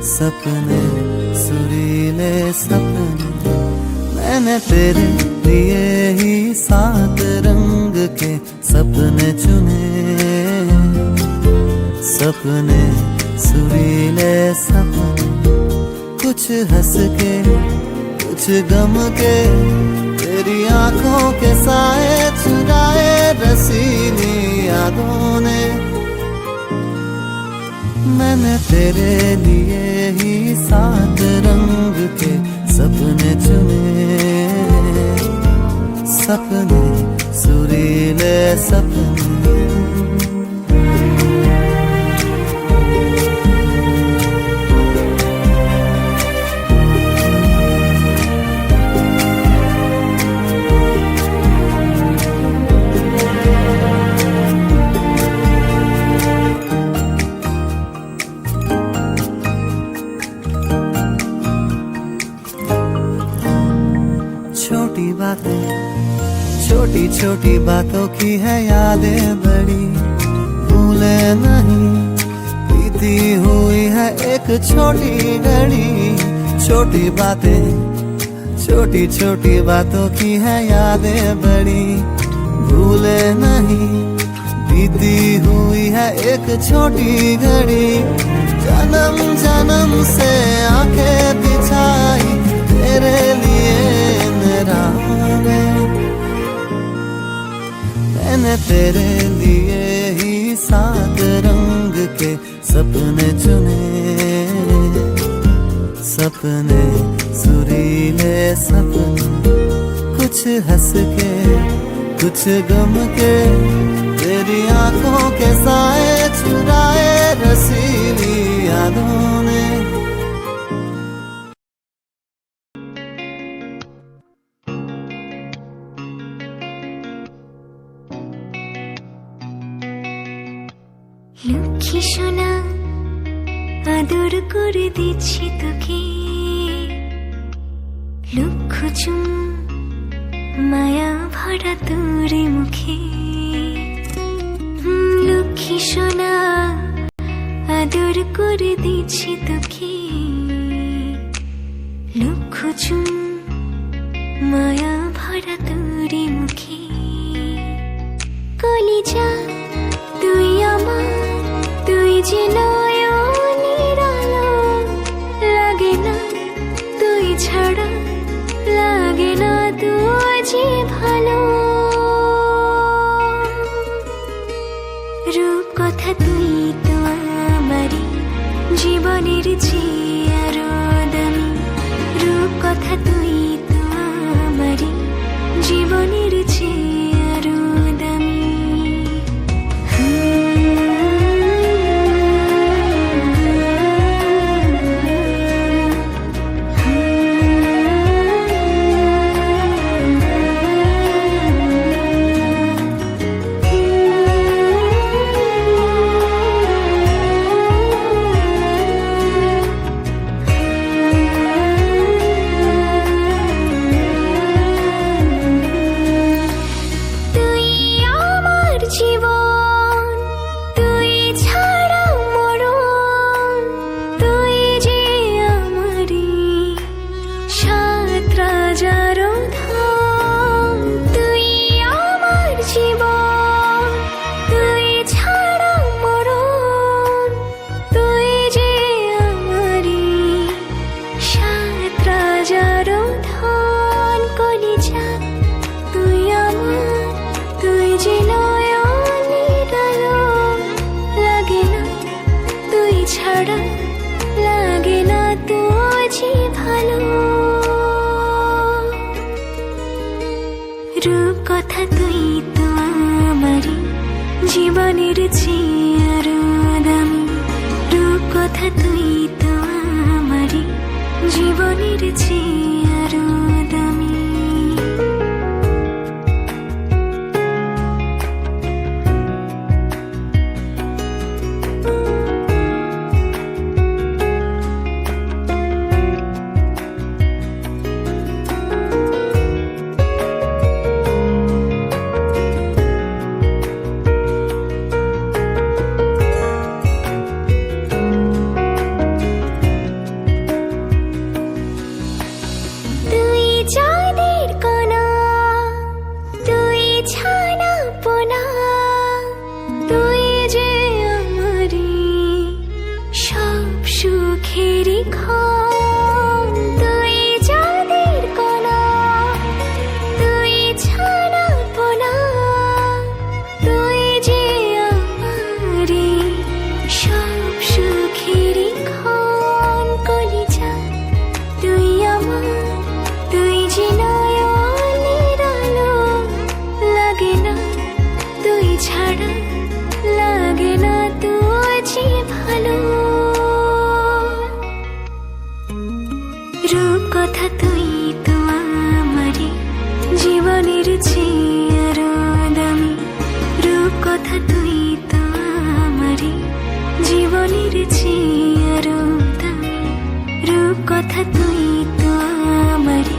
सपने सुरीले सपने मैंने तेरे लिए ही 7 रंग के सपने चुने। सपने सुरीले सपने कुछ हंस के कुछ गम के तेरी आंखों के साए चुराए रसीली यादों ने। मैंने तेरे लिए ही 7 रंग के सपने चुने। सपने सुरीले सपने छोटी छोटी बातों की है यादें बड़ी भूले नहीं। बीती हुई है एक छोटी घड़ी। छोटी बातें छोटी छोटी बातों की है यादें बड़ी भूले नहीं। बीती हुई है एक छोटी घड़ी। जन्म जन्म से आंखें बिछाई तेरे लिए मेरा मैंने तेरे लिए ही 7 रंग के सपने चुने। सपने सुरीले सपने कुछ हंस के कुछ गम के तेरी आंखों के साए चुराए रसीली यादों ने। লক্ষ্মী সোনা আদর করে দিচ্ছি তোকে লক্ষ চুম মায়া ভরা তোর মুখে। লক্ষ্মী সোনা আদর করে দিচ্ছি তোকে লক্ষ চুম মায়া ভরা তোর মুখে। কলিজা তুই আমার তুই যে নয়নের আলো লাগে না তুই ছাড়া লাগে না তুই যে ভালো। রূপ কথা তুই তো আমারই জীবনের চেয়ে আরো দামি। রূপ কথা তুই তো আমারই জীবনের চেয়ে আরো দামি। রূপ কথা তুই তো আমারই জীবনের চেয়ে আরো দামি। রূপ কথা তুই তো আমারই জীবনের চেয়ে আরো দামি। কথা তুই তো আমারই জীবনের চেয়ে আরো দামি রূপ কথা তুই তো আমারই জীবনের চেয়ে আরো দামি রূপ কথা তুই তো আমারই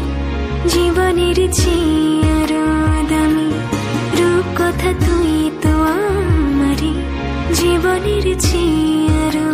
জীবনের চেয়ে আরো দামি রূপ কথা তুই তো আমারই জীবনের চেয়ে আরো